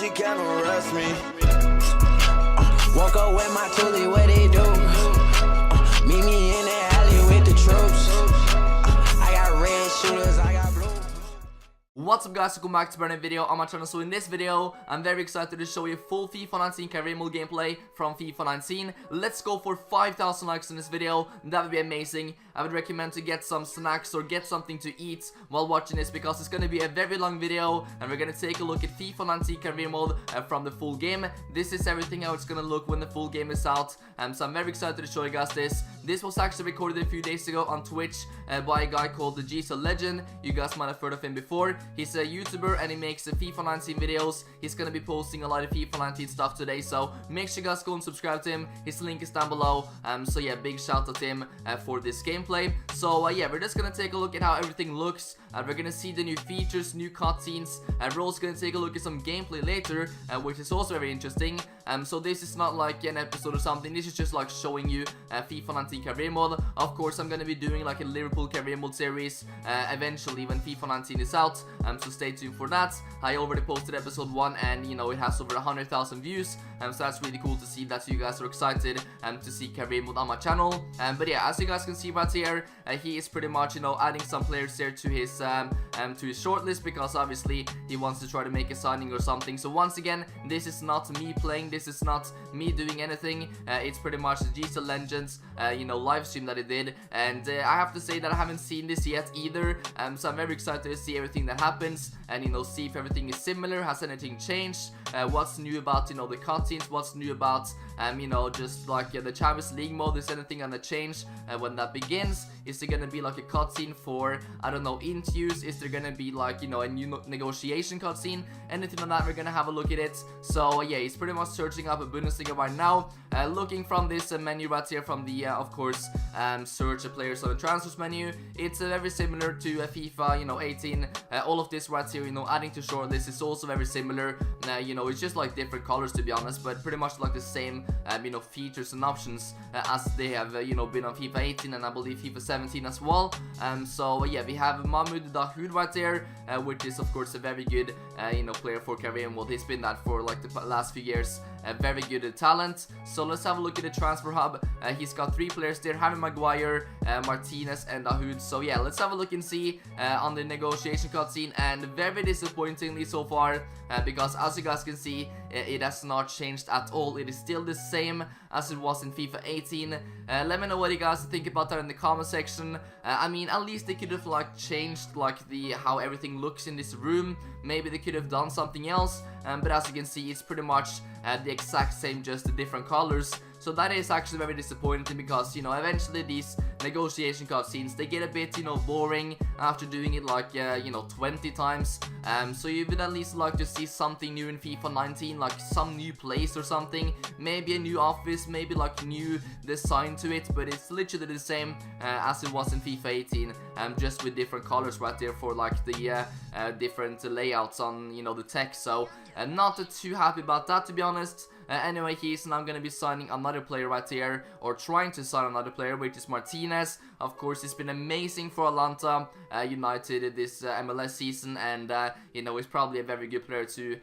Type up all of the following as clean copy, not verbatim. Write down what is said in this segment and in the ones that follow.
She can't arrest me. Walk up with my toolie, what they do? Meet me in the alley with the troops. I got red shooters, I got blue. What's up guys, welcome back to a brand new video on my channel. So in this video, I'm very excited to show you full FIFA 19 career mode gameplay from FIFA 19. Let's go for 5,000 likes in this video, that would be amazing. I would recommend to get some snacks or get something to eat while watching this, because it's going to be a very long video and we're going to take a look at FIFA 19 career mode from the full game. This is everything how it's going to look when the full game is out, so I'm very excited to show you guys this. This was actually recorded a few days ago on Twitch by a guy called the GSL Legend. You guys might have heard of him before. He's a YouTuber and he makes FIFA 19 videos. He's gonna be posting a lot of FIFA 19 stuff today, so make sure you guys go and subscribe to him. His link is down below. So yeah, big shout out to him for this gameplay. So yeah, we're just gonna take a look at how everything looks. We're gonna see the new features, new cutscenes, and we're also gonna take a look at some gameplay later, which is also very interesting. So this is not like an episode or something. This is just like showing you FIFA 19 career mode. Of course, I'm gonna be doing like a Liverpool career mode series eventually when FIFA 19 is out. So stay tuned for that. I already posted episode 1 and you know it has over 100,000 views. So that's really cool to see that you guys are excited to see career mode on my channel. But yeah, as you guys can see right here, he is pretty much adding some players here to his shortlist, because obviously he wants to try to make a signing or something. So once again, this is not me playing, this is not me doing anything. It's pretty much the GSL Legends live stream that he did, and I have to say that I haven't seen this yet either. So I'm very excited to see everything that happens and see if everything is similar, has anything changed, what's new about the cutscenes, what's new about just like the Champions League mode. Is anything gonna change when that begins? Is there gonna be like a cutscene for, I don't know, interviews? Is there gonna be like a new negotiation cutscene? Anything on that, we're gonna have a look at it. So yeah, he's pretty much searching up a Bundesliga right now, looking from this menu right here, from the of course search players on the transfers menu. It's very similar to FIFA 18. All of this right here, adding to shortlist is also very similar. It's just like different colors, to be honest, but pretty much like the same features and options as they have been on FIFA 18 and I believe FIFA 17 as well. So yeah, we have Mahmoud Dahoud right there, which is of course a very good player for career mode. He's been that for like the last few years. A very good talent. So let's have a look at the transfer hub. He's got 3 players there: Harry Maguire, Martinez, and Dahoud. So yeah, let's have a look and see on the negotiation cutscene. And very disappointingly so far, because as you guys can see, it has not changed at all. It is still the same as it was in FIFA 18. Let me know what you guys think about that in the comment section. I mean, at least they could have like changed like how everything looks in this room. Maybe they could have done something else. But as you can see, it's pretty much the exact same, just the different colors. So that is actually very disappointing, because eventually these negotiation cutscenes, they get a bit boring after doing it like 20 times. So you would at least like to see something new in FIFA 19, like some new place or something, maybe a new office, maybe like new design to it. But it's literally the same as it was in FIFA 18, just with different colors right there for like the different layouts on the text. So not too happy about that, to be honest. Anyway, he's now going to be signing another player right here, or trying to sign another player, which is Martinez. Of course, he's been amazing for Atlanta United this MLS season, and he's probably a very good player to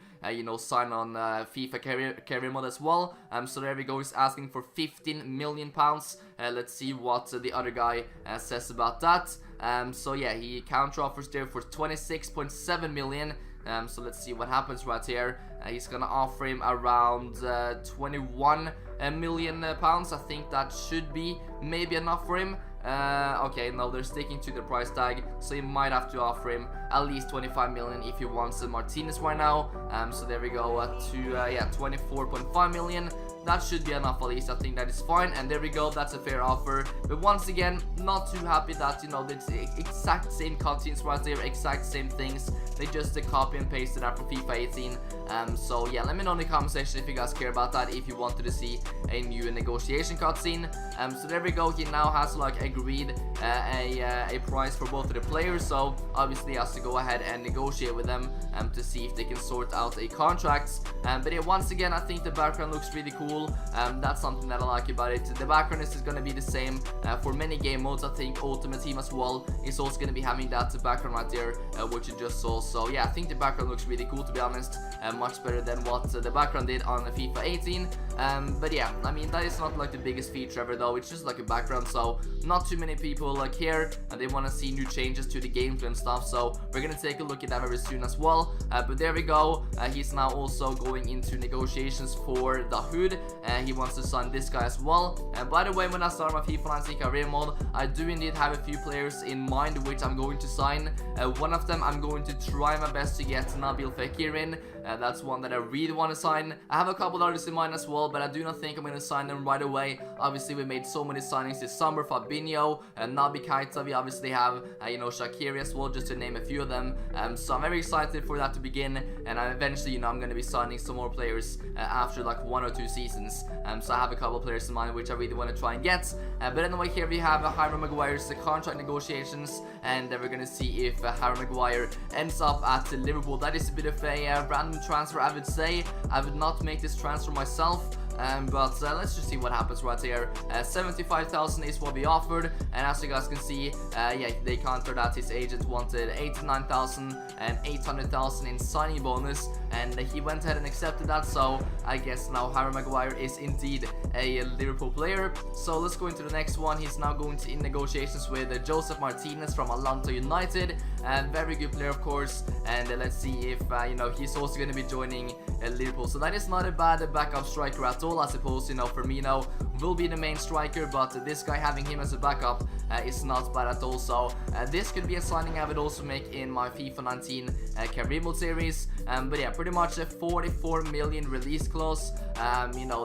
sign on FIFA career mode as well. So there we go, he's asking for 15 million pounds. Let's see what the other guy says about that. So yeah, he counter offers there for 26.7 million. So let's see what happens right here. He's gonna offer him around 21 million pounds. I think that should be maybe enough for him. Okay, no, they're sticking to the price tag, so you might have to offer him at least 25 million if he wants Martinez right now. So there we go, to 24.5 million. That should be enough, at least I think that is fine. And there we go, that's a fair offer. But once again, not too happy that it's the exact same cutscenes right there, exact same things. They just copy and pasted that from FIFA 18. So yeah, let me know in the comment section if you guys care about that, if you wanted to see a new negotiation cutscene. So there we go, he now has like agreed a price for both of the players. So obviously he has to go ahead and negotiate with them to see if they can sort out a contract. But yeah, once again, I think the background looks really cool. That's something that I like about it. The background is going to be the same for many game modes. I think Ultimate Team as well is also going to be having that background right there, which you just saw. So yeah, I think the background looks really cool, to be honest. Much better than what the background did on the FIFA 18. But yeah, I mean, that is not like the biggest feature ever though. It's just like a background, so not too many people care, and they want to see new changes to the gameplay and stuff. So we're gonna take a look at that very soon as well. But there we go. He's now also going into negotiations for the hood. He wants to sign this guy as well. And by the way, when I start my FIFA 19 career mode, I do indeed have a few players in mind which I'm going to sign. One of them I'm going to try my best to get Nabil Fekir in. That's one that I really want to sign. I have a couple others in mind as well, but I do not think I'm going to sign them right away. Obviously, we made so many signings this summer. Fabinho, Naby Keita, we obviously have, Shaqiri as well, just to name a few of them. So I'm very excited for that to begin, and eventually, I'm going to be signing some more players after like 1 or 2 seasons. So I have a couple players in mind which I really want to try and get. But anyway, here we have Harry Maguire's contract negotiations, and we're going to see if Harry Maguire ends up at Liverpool. That is a bit of a random transfer, I would say. I would not make this transfer myself. But let's just see what happens right here. 75,000 is what we offered, and as you guys can see, yeah, they countered that his agent wanted 89,000 and 800,000 in signing bonus, and he went ahead and accepted that. So I guess now Harry Maguire is indeed a Liverpool player. So let's go into the next one. He's now going to in negotiations with Joseph Martinez from Atlanta United, and very good player, of course. And let's see if he's also going to be joining Liverpool. So that is not a bad backup striker at all. I suppose Firmino will be the main striker, but this guy, having him as a backup, is not bad at all. So this could be a signing I would also make in my FIFA 19 career mode series. But yeah, pretty much a 44 million release clause.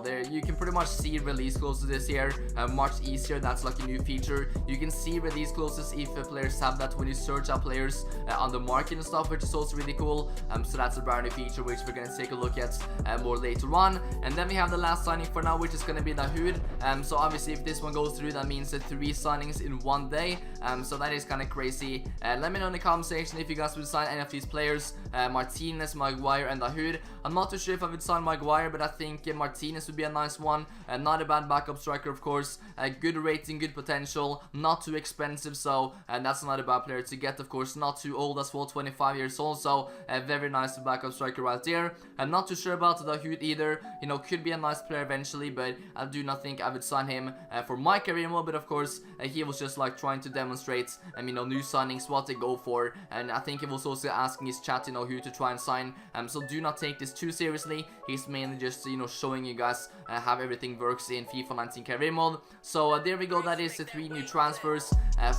There you can pretty much see release clauses this year much easier. That's like a new feature. You can see release clauses if players have that when you search out players on the market and stuff, which is also really cool. So that's a brand new feature which we're gonna take a look at more later on. And then we have the last signing for now, which is gonna be the hood. So obviously, if this one goes through, that means 3 signings in one day. So that is kind of crazy. Let me know in the comment section if you guys would sign any of these players, Martinez, Maguire, and the hood. I'm not too sure if I would sign Maguire, but I think Martinez would be a nice one. Not a bad backup striker, of course. Good rating, good potential, not too expensive. So that's not a bad player to get, of course. Not too old as well, 25 years old. So a very nice backup striker right there. I'm not too sure about the hood either. Could be a nice player eventually, but I do not think I would sign him for my career mode. But of course, he was just like trying to demonstrate, new signings, what they go for, and I think he was also asking his chat, who to try and sign. So do not take this too seriously. He's mainly just, showing you guys how everything works in FIFA 19 career mode. So there we go. That is the 3 new transfers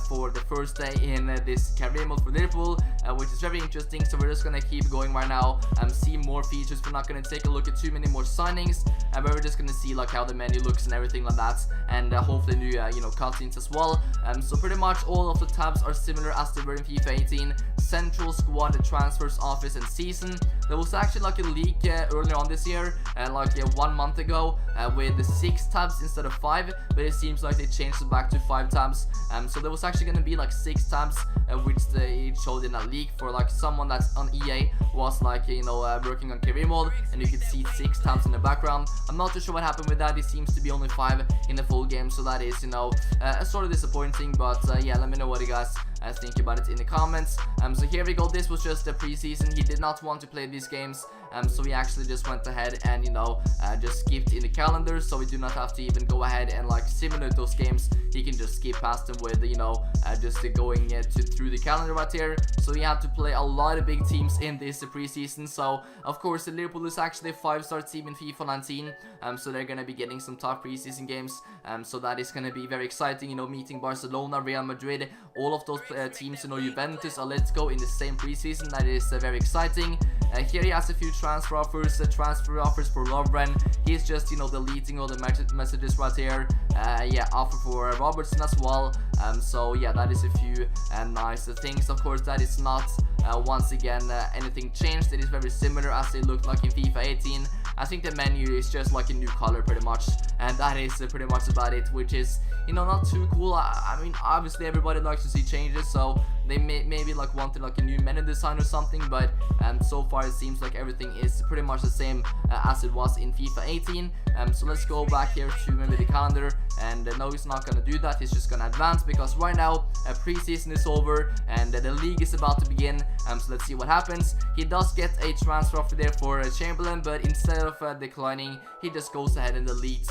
for the first day in this career mode for Liverpool, which is very interesting. So we're just gonna keep going right now, see more features. We're not gonna take a look at too many more signings, but we're just gonna see like how the menu looks and everything like that, and hopefully new cutscenes as well. So pretty much all of the tabs are similar as they were in FIFA 18. Central, squad, transfers, office, and season. There was actually like a leak earlier on this year, like 1 month ago, with the 6 tabs instead of 5, but it seems like they changed it back to 5 tabs. So there was actually going to be like 6 tabs, which it showed in a leak for like someone that's on EA was like working on career mode, and you could see 6 tabs in the background. I'm not too sure what happened with that. It seems to be only 5 in the full game, so that is sort of disappointing. But yeah, let me know what you guys think about it in the comments. So here we go. This was just a preseason. He did not want to play these games, so we actually just went ahead and just skipped in the calendar, so we do not have to even go ahead and like simulate those games. He can just skip past them with just going through the calendar right here. So we have to play a lot of big teams in this preseason. So of course, Liverpool is actually a 5-star team in FIFA 19, so they're gonna be getting some tough preseason games. So that is gonna be very exciting. Meeting Barcelona, Real Madrid, all of those teams, Juventus, Atletico in the same preseason. That is very exciting. Here he has a few transfer offers for Lovren. He's just deleting all the messages right here. Yeah, offer for Robertson as well. So yeah, that is a few nice things. Of course, that is not once again anything changed. It is very similar as it looked like in FIFA 18. I think the menu is just like a new color pretty much, and that is pretty much about it, which is not too cool. I mean, obviously everybody likes to see changes, so They maybe like wanted like a new menu design or something, but so far it seems like everything is pretty much the same as it was in FIFA 18. So let's go back here to maybe the calendar, and no, he's not gonna do that. He's just gonna advance because right now preseason is over and the league is about to begin. So let's see what happens. He does get a transfer offer there for Chamberlain, but instead of declining, he just goes ahead and deletes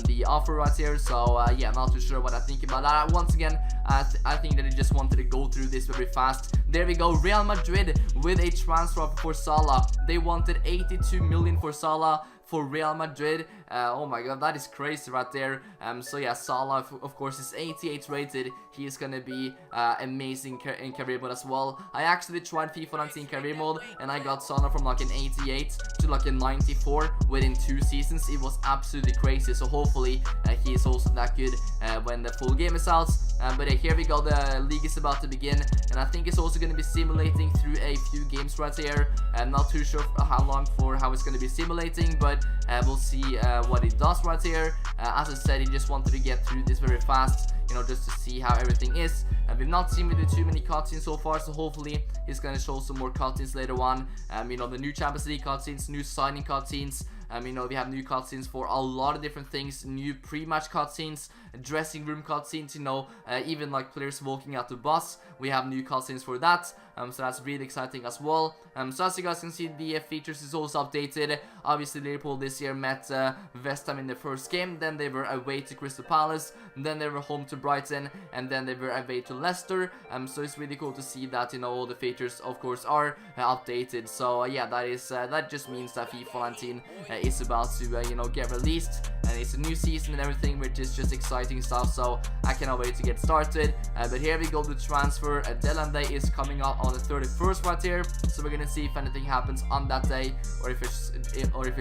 the offer right here. So yeah, not too sure what I think about that. Once again, I think that he just wanted to go through this very fast. There we go, Real Madrid with a transfer offer for Salah. They wanted 82 million for Salah for Real Madrid. Oh my god, that is crazy right there. So yeah, Salah of course is 88 rated. He is gonna be amazing in career mode as well. I actually tried FIFA 19 career mode and I got Salah from like an 88 to like a 94 within 2 seasons. It was absolutely crazy. So hopefully he is also that good when the full game is out. But here we go, the league is about to begin, and I think it's also going to be simulating through a few games right here. I'm not too sure how long for how it's going to be simulating, but we'll see what it does right here. As I said, he just wanted to get through this very fast, you know, just to see how everything is. We've not seen really too many cutscenes so far, so hopefully he's going to show some more cutscenes later on. You know, the new Champions League cutscenes, new signing cutscenes. You know, we have new cutscenes for a lot of different things, new pre-match cutscenes, dressing room cutscenes, you know, even like players walking out the bus. We have new cutscenes for that, so that's really exciting as well. So as you guys can see, the features is also updated. Obviously, Liverpool this year met West Ham in the first game, then they were away to Crystal Palace, then they were home to Brighton, and then they were away to Leicester. So it's really cool to see that, you know, all the features of course are updated. So yeah, that just means that FIFA 19 is about to you know, get released, and it's a new season and everything, which is just exciting stuff. So I cannot wait to get started. But here we go, the transfer deadline day is coming up on the 31st right here, so we're gonna see if anything happens on that day, or if it's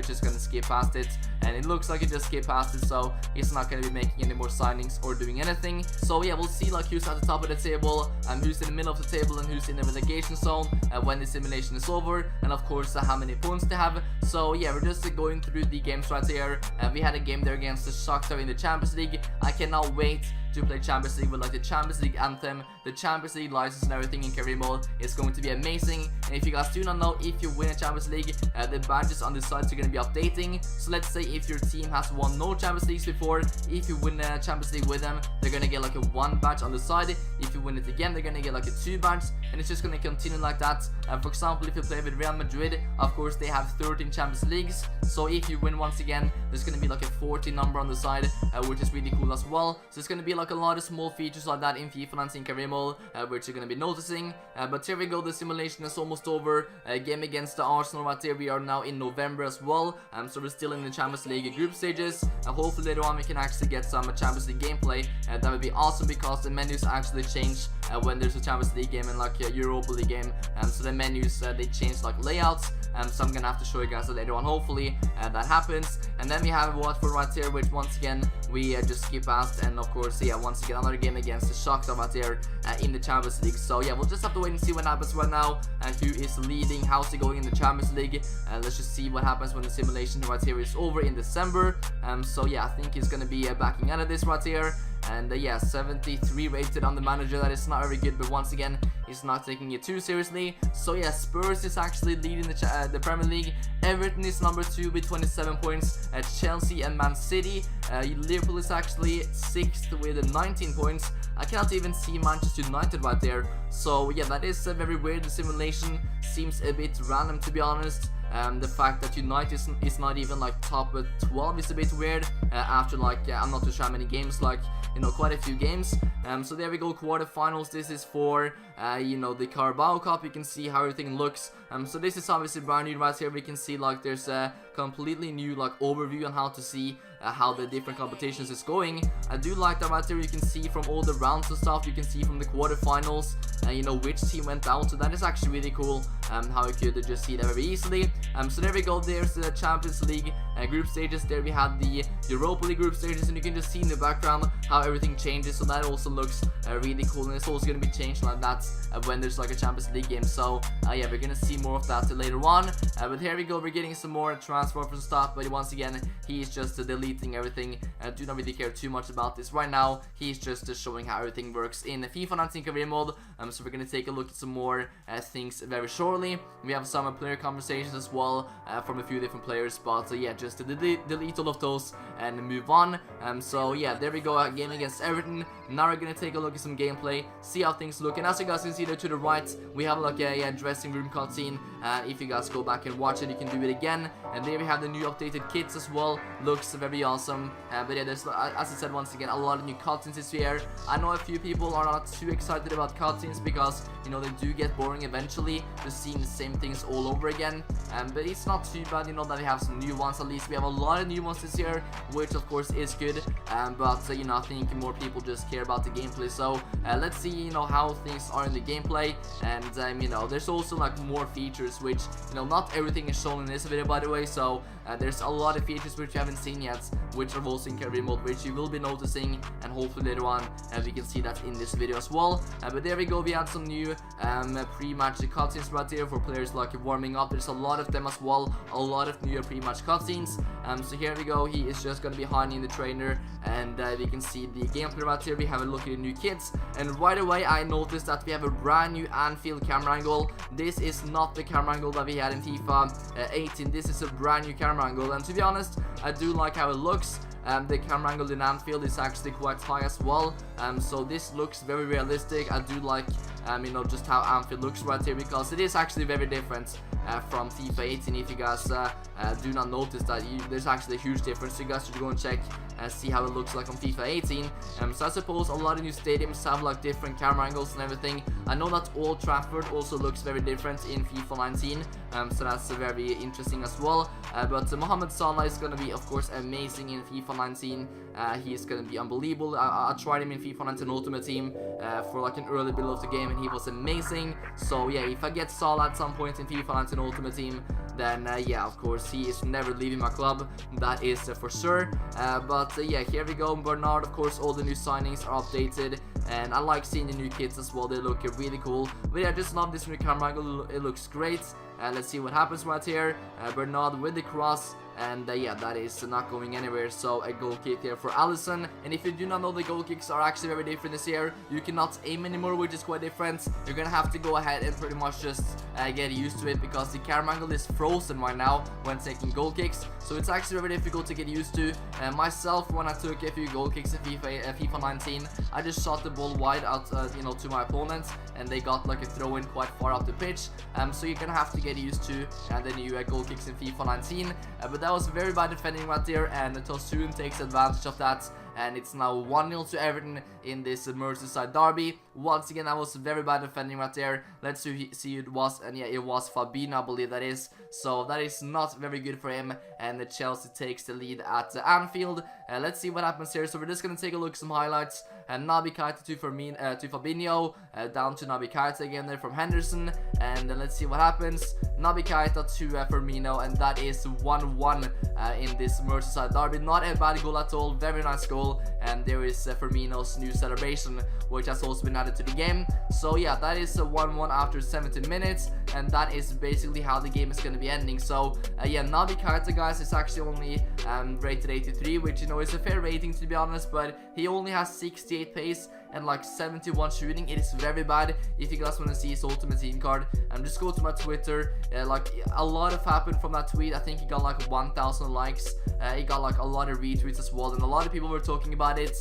just gonna skip past it. And it looks like it just skipped past it, so he's not gonna be making any more signings or doing anything. So yeah, we'll see like who's at the top of the table, and who's in the middle of the table, and who's in the relegation zone when the simulation is over, and of course how many points they have. So yeah, we're just going through the games right here. We had a game there against the Shakhtar in the Champions League. I cannot wait to play Champions League with like the Champions League anthem, the Champions League license and everything in career mode. It's going to be amazing. And if you guys do not know, if you win a Champions League, the badges on the sides are going to be updating. So let's say if your team has won no Champions Leagues before, if you win a Champions League with them, they're going to get like a 1 badge on the side. If you win it again, they're going to get like a 2 badge, and it's just going to continue like that. For example, if you play with Real Madrid, of course they have 13 Champions Leagues, so if you win once again, there's going to be like a 14 number on the side, which is really cool as well. So it's going to be like a lot of small features like that in FIFA 19 career mode, which you're going to be noticing. But here we go, the simulation is almost over. Game against the Arsenal right here. We are now in November as well, so we're still in the Champions League group stages. Hopefully later on we can actually get some Champions League gameplay. That would be awesome, because the menus actually change when there's a Champions League game and like a Europa League game. So the menus they change like layouts, so I'm gonna have to show you guys that later on. Hopefully that happens. And then we have Watford right here, which once again we just skip past, and of course yeah, once again another game against the Shakhtar right here in the Champions League. So yeah, we'll just have to wait and see what happens right now, and who is leading, how's it going in the Champions League. Let's just see what happens when the simulation right here is over in December. So yeah, I think he's gonna be backing out of this right here. And yeah, 73 rated on the manager. That is not very good, but once again he's not taking it too seriously. So yeah, Spurs is actually leading the Premier League. Everton is number 2 with 27 points. Chelsea and Man City. Liverpool is actually 6th with 19 points. I cannot even see Manchester United right there. So yeah, that is very weird. The simulation seems a bit random, to be honest. The fact that United is not even like top 12 is a bit weird, after like I'm not too sure how many games, like, you know, quite a few games. So there we go, quarterfinals. This is for you know, the Carabao Cup. You can see how everything looks. So this is obviously brand new right here. We can see like there's a completely new like overview on how to see how the different competitions is going. I do like that right there. You can see from all the rounds and stuff. You can see from the quarterfinals, you know, which team went down. So that is actually really cool, how you could just see that very easily. So there we go. There's the Champions League group stages. There we had the Europa League group stages, and you can just see in the background how everything changes, so that also looks really cool, and it's also going to be changed like that when there's like a Champions League game. So yeah, we're going to see more of that later on, but here we go, we're getting some more transfer offers and stuff, but once again he's just deleting everything. I do not really care too much about this right now. He's just showing how everything works in FIFA 19 career mode. So we're going to take a look at some more things very shortly. We have some player conversations as well from a few different players, but yeah, just to delete all of those and move on. So yeah, there we go, a game against Everton. Now we're going to take a look at some gameplay, see how things look, and as you guys can see there to the right, we have like a dressing room cutscene. If you guys go back and watch it, you can do it again, and there we have the new updated kits as well. Looks very awesome, but yeah, there's, as I said once again, a lot of new cutscenes this year. I know a few people are not too excited about cutscenes because, you know, they do get boring eventually, just seeing the same things all over again, but it's not too bad, you know, that we have some new ones. At least we have a lot of new ones this year, which of course is good, but you know, I think more people just care about the gameplay. So let's see, you know, how things are in the gameplay, and you know, there's also like more features, which, you know, not everything is shown in this video, by the way. So there's a lot of features which you haven't seen yet, which are also in career mode, which you will be noticing, and hopefully later on we can see that in this video as well. But there we go, we had some new pre-match cutscenes right there for players like warming up. There's a lot of them as well, a lot of new pre-match cutscenes. So here we go, he is just gonna be hiding the trainer, and we can see the gameplay right here. We have a look at the new kits, and right away I noticed that we have a brand new Anfield camera angle. This is not the camera angle that we had in FIFA 18. This is a brand new camera angle, and to be honest, I do like how it looks. The camera angle in Anfield is actually quite high as well, so this looks very realistic. I do like you know, just how Anfield looks right here, because it is actually very different from FIFA 18. If you guys do not notice that, there's actually a huge difference. So you guys should go and check and see how it looks like on FIFA 18. So I suppose a lot of new stadiums have like different camera angles and everything. I know that Old Trafford also looks very different in FIFA 19, so that's very interesting as well. But Mohamed Salah is going to be, of course, amazing in FIFA 19. He's going to be unbelievable. I tried him in FIFA 19 Ultimate Team for like an early build of the game, and he was amazing. So yeah, if I get Salah at some point in FIFA 19 Ultimate Team, then yeah, of course, he is never leaving my club, that is for sure. But yeah, here we go, Bernard. Of course, all the new signings are updated, and I like seeing the new kits as well. They look really cool. But yeah, just love this new camera angle, it looks great. Let's see what happens right here. Bernard with the cross, and yeah, that is not going anywhere. So a goal kick here for Alisson. And if you do not know, the goal kicks are actually very different this year. You cannot aim anymore, which is quite different. You're gonna have to go ahead and pretty much just get used to it, because the camera angle is frozen right now when taking goal kicks. So it's actually very difficult to get used to. Myself, when I took a few goal kicks in FIFA 19, I just shot the ball wide out, you know, to my opponents, and they got like a throw in quite far up the pitch. So you're gonna have to get used to the new goal kicks in FIFA 19. But that was very bad defending right there, and Tosun takes advantage of that, and it's now 1-0 to Everton in this Merseyside derby. Once again, that was very bad defending right there. Let's see who it was, and yeah, it was Fabinho, I believe that is. So that is not very good for him, and the Chelsea takes the lead at Anfield. Let's see what happens here. So we're just gonna take a look at some highlights. Naby Keita to Fabinho, down to Naby Keita again there from Henderson, and let's see what happens. Naby Keita to Firmino, and that is 1-1 in this Merseyside derby. Not a bad goal at all, very nice goal, and there is Firmino's new celebration, which has also been added to the game. So yeah, that is a 1-1 after 17 minutes, and that is basically how the game is going to be ending. So yeah, Naby Keita, guys, is actually only rated 83, which, you know, is a fair rating to be honest, but he only has 68 pace and like 71 shooting. It is very bad. If you guys want to see his ultimate team card, just go to my Twitter. Like a lot of happened from that tweet. I think he got like 1,000 likes. He got like a lot of retweets as well, and a lot of people were talking about it,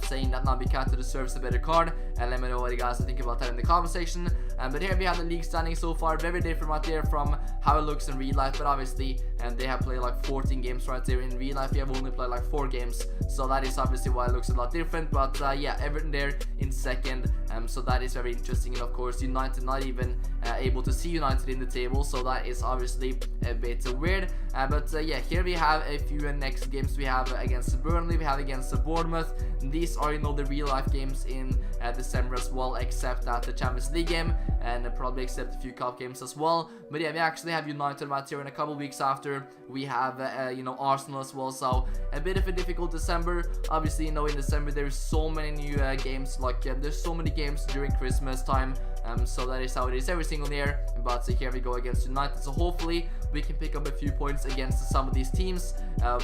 saying that Naby Keita deserves a better card. And let me know what you guys think about that in the comment section. But here we have the league standing so far, very different right there from how it looks in real life. But obviously, they have played like 14 games right there. In real life, we have only played like 4 games, so that is obviously why it looks a lot different. But yeah, Everton there in second, so that is very interesting. And of course, United not even able to see United in the table, so that is obviously a bit weird. But yeah, here we have a few next games. We have against Burnley, we have against Bournemouth. These are, you know, the real life games in December as well, except that the Champions League game. and probably accept a few cup games as well. But yeah, we actually have United right here in a couple weeks after. We have you know, Arsenal as well, so a bit of a difficult December. Obviously, you know, in December there's so many new games, like there's so many games during Christmas time, so that is how it is every single year. But here we go against United, so hopefully we can pick up a few points against some of these teams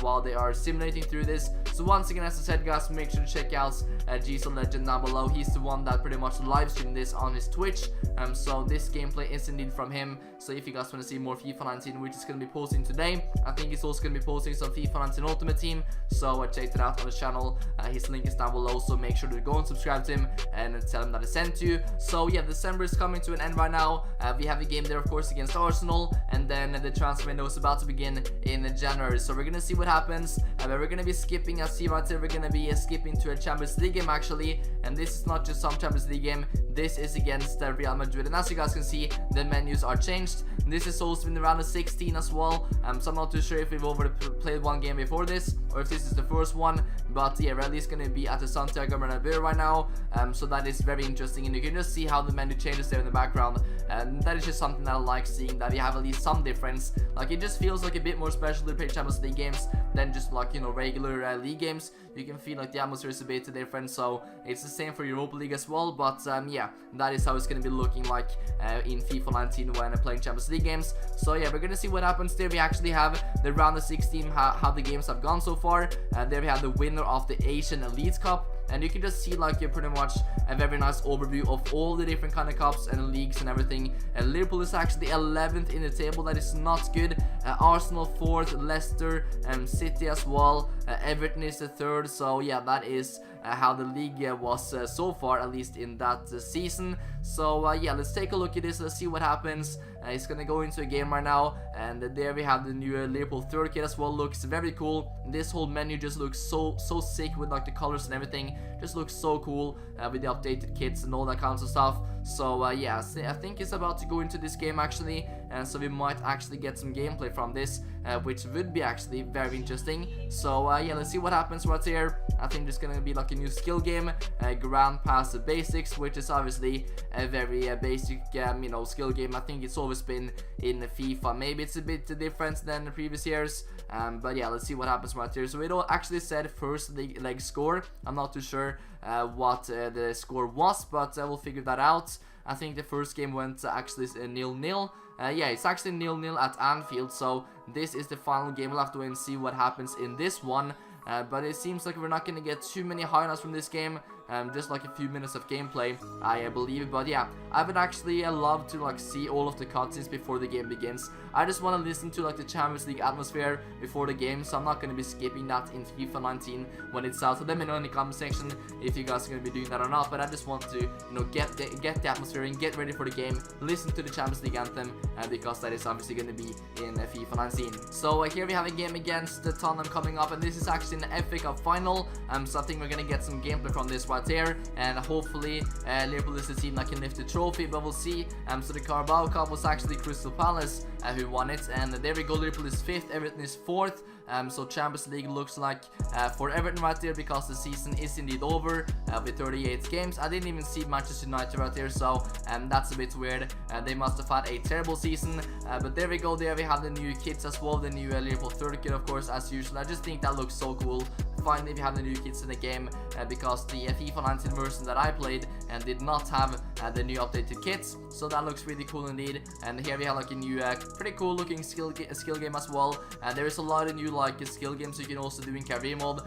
while they are simulating through this. So once again, as I said, guys, make sure to check out GSO Legend down below. He's the one that pretty much live streamed this on his Twitch, so this gameplay is indeed from him. So if you guys want to see more FIFA 19, which is going to be posting today, I think he's also going to be posting some FIFA 19 Ultimate Team, so check that out on his channel. His link is down below, so make sure to go and subscribe to him and tell him that I sent you. So yeah, December is coming to an end right now. We have a game there, of course, against Arsenal, and then the transfer window is about to begin in January. So we're gonna see what happens. We're gonna be skipping, as see right here, we're gonna be skipping to a Champions League game actually, and this is not just some Champions League game. This is against Real Madrid, and as you guys can see, the menus are changed. This is also in the round of 16 as well, so I'm not too sure if we've already played one game before this or if this is the first one. But yeah, Real is gonna be at the Santiago Bernabeu right now, so that is very interesting, and you can just see how the menu changes there in the background, and that is just something that I like seeing, that we have at least some difference. Like, it just feels like a bit more special to play Champions League games than just, like, you know, regular league games. You can feel like the atmosphere is a bit different, so it's the same for Europa League as well. But yeah, that is how it's gonna be looking like in FIFA 19 when playing Champions League games. So yeah, we're gonna see what happens there. We actually have the round of 16, how the games have gone so far. There we have the winner of the Asian Elite Cup, and you can just see like pretty much a very nice overview of all the different kind of cups and leagues and everything. Liverpool is actually 11th in the table. That is not good. Arsenal 4th, Leicester and City as well. Everton is the 3rd. So yeah, that is how the league was so far, at least in that season. So yeah, let's take a look at this. Let's see what happens. It's gonna go into a game right now, and there we have the new Liverpool 3rd kit as well. Looks very cool. This whole menu just looks so sick with like the colors and everything. Just looks so cool with the updated kits and all that kinds of stuff. So yeah, I think it's about to go into this game actually, and so we might actually get some gameplay from this, which would be actually very interesting. So yeah, let's see what happens right here. I think there's gonna be like a new skill game, Grand Pass Basics, which is obviously a very basic you know, skill game. I think it's always been in FIFA. Maybe it's a bit different than the previous years, but yeah, let's see what happens right here. So it all actually said first leg score. I'm not too sure what the score was, but we'll figure that out. I think the first game went actually 0-0. Yeah, it's actually 0-0 at Anfield, so this is the final game. We'll have to wait and see what happens in this one. But it seems like we're not going to get too many highlights from this game, just like a few minutes of gameplay, I believe. But yeah, I would actually love to like see all of the cutscenes before the game begins. I just want to listen to like the Champions League atmosphere before the game, so I'm not going to be skipping that in FIFA 19 when it's out. So let me know in the comment section if you guys are going to be doing that or not. But I just want to, you know, get the atmosphere and get ready for the game, listen to the Champions League anthem, because that is obviously going to be in FIFA 19. So here we have a game against the Tottenham coming up, and this is actually an FA Cup final. So I think we're going to get some gameplay from this right there, and hopefully Liverpool is the team that can lift the trophy, but we'll see. So the Carabao Cup was actually Crystal Palace who won it, and there we go. Liverpool is 5th, Everton is 4th. So Champions League looks like for Everton right there, because the season is indeed over with 38 games. I didn't even see Manchester United right there, so that's a bit weird. They must have had a terrible season, but there we go. There we have the new kits as well, the new Liverpool 3rd kit, of course, as usual. I just think that looks so cool. Finally, we have the new kits in the game, because the FIFA 19 version that I played and did not have the new updated kits, so that looks really cool indeed. And here we have like a new pretty cool looking skill game as well. There is a lot of new like skill games you can also do in career mode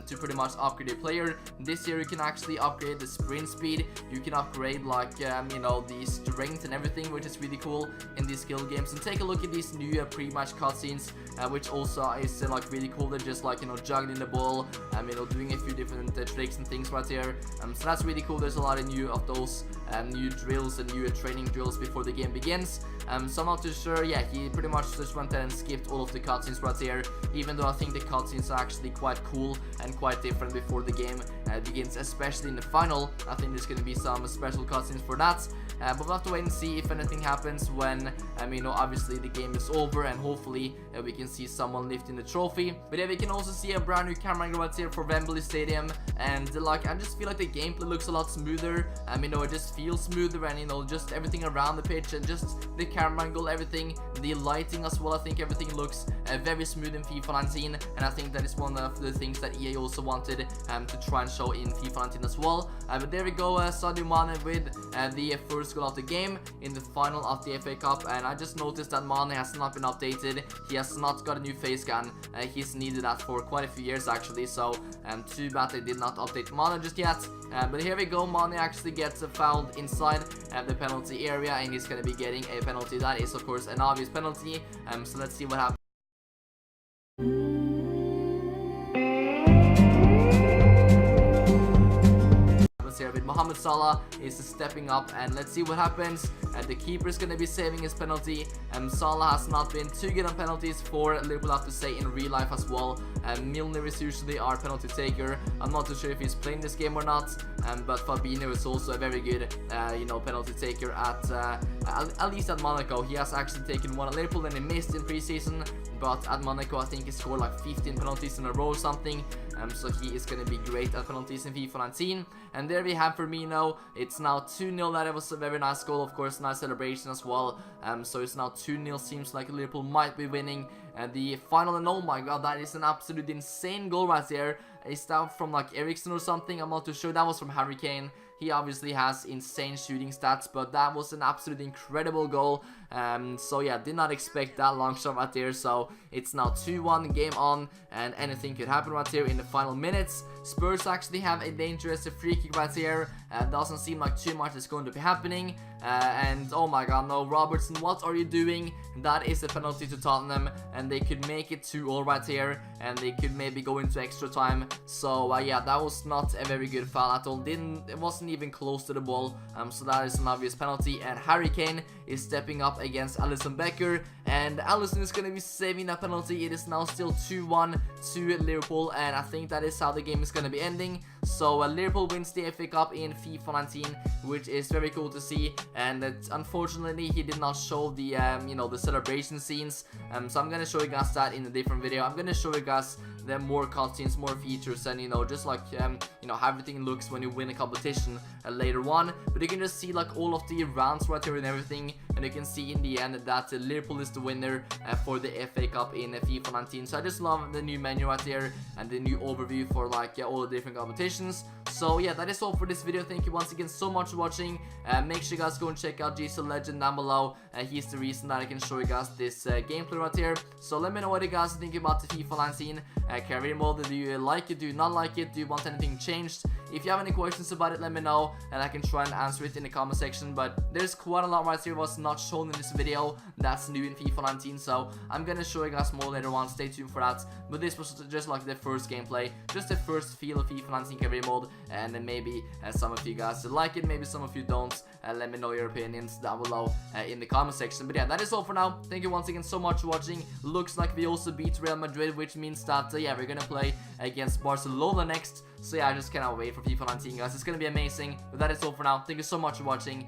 to pretty much upgrade your player. This year you can actually upgrade the sprint speed, you can upgrade like you know, the strength and everything, which is really cool in these skill games. And take a look at these new pre-match cutscenes, which also is like really cool. They're just like, you know, juggling the ball, you know, doing a few different tricks and things right here. So that's really cool. There's a lot of new of those new drills and new training drills before the game begins. So I'm not too sure. Yeah, he pretty much just went there and skipped all of the cutscenes right here, even though I think the cutscenes are actually quite cool and quite different before the game begins, especially in the final. I think there's going to be some special cutscenes for that. but we'll have to wait and see if anything happens when, you know, obviously the game is over, and hopefully we can see someone lifting the trophy. But yeah, we can also see a brand new camera angle right here for Wembley Stadium, and like I just feel like the gameplay looks a lot smoother. You know, it just feels smoother, and you know, just everything around the pitch and just the camera angle, everything, the lighting as well. I think everything looks very smooth in FIFA 19, and I think that is one of the things that EA also wanted to try and show in FIFA 19 as well. But there we go, Sadio Mane with the first goal of the game in the final of the FA Cup, and I just noticed that Mane has not been updated. He has not got a new face scan. He's needed that for quite a few years actually, so too bad they did not update Mane just yet. But here we go, Mane actually gets fouled inside the penalty area, and he's going to be getting a penalty. That is of course an obvious penalty, so let's see what happens. Here with Mohamed Salah is stepping up, and let's see what happens. The keeper is going to be saving his penalty. Salah has not been too good on penalties for Liverpool, I have to say, in real life as well. Milner is usually our penalty taker. I'm not too sure if he's playing this game or not, but Fabinho is also a very good you know, penalty taker at least at Monaco. He has actually taken one at Liverpool and he missed in preseason, but at Monaco I think he scored like 15 penalties in a row or something. So he is going to be great at penalties in FIFA 19. And there we have Firmino. It's now 2-0. That was a very nice goal, of course, nice celebration as well. So it's now 2-0. Seems like Liverpool might be winning the final, and oh my god, that is an absolute insane goal right there. Is that from like Eriksen or something? I'm not too sure. That was from Harry Kane. He obviously has insane shooting stats, but that was an absolutely incredible goal. So yeah, did not expect that long shot right there. So it's now 2-1, game on, and anything could happen right here in the final minutes. Spurs actually have a dangerous free kick right here. Doesn't seem like too much is going to be happening. And oh my god, no, Robertson, what are you doing? That is a penalty to Tottenham, and they could make it 2-all right here, and they could maybe go into extra time. So yeah, that was not a very good foul at all. It wasn't even close to the ball. So that is an obvious penalty, and Harry Kane is stepping up against Alisson Becker, and Alisson is going to be saving that penalty. It is now still 2-1 to Liverpool, and I think that is how the game is going to be ending. So Liverpool wins the FA Cup in FIFA 19, which is very cool to see. And unfortunately, he did not show the you know, the celebration scenes. So I'm gonna show you guys that in a different video. I'm gonna show you guys the more cutscenes, more features, and you know, just like you know, how everything looks when you win a competition later on. But you can just see like all of the rounds right here and everything, and you can see in the end that Liverpool is the winner for the FA Cup in FIFA 19. So I just love the new menu right there and the new overview for like all the different competitions. So yeah, that is all for this video. Thank you once again so much for watching. Make sure you guys go and check out GC Legend down below. He's the reason that I can show you guys this gameplay right here. So let me know what you guys think about the FIFA 19 career mode. Do you like it? Do you not like it? Do you want anything changed? If you have any questions about it, let me know, and I can try and answer it in the comment section. But there's quite a lot right here was not shown in this video that's new in FIFA 19, so I'm gonna show you guys more later on. Stay tuned for that. But this was just like the first gameplay, just the first feel of FIFA 19 career mode, and then maybe some of you guys like it, maybe some of you don't. Let me know your opinions down below in the comment section. But yeah, that is all for now. Thank you once again so much for watching. Looks like we also beat Real Madrid, which means that yeah, we're gonna play against Barcelona next. So yeah, I just cannot wait for FIFA 19, guys. It's gonna be amazing. But that is all for now. Thank you so much for watching.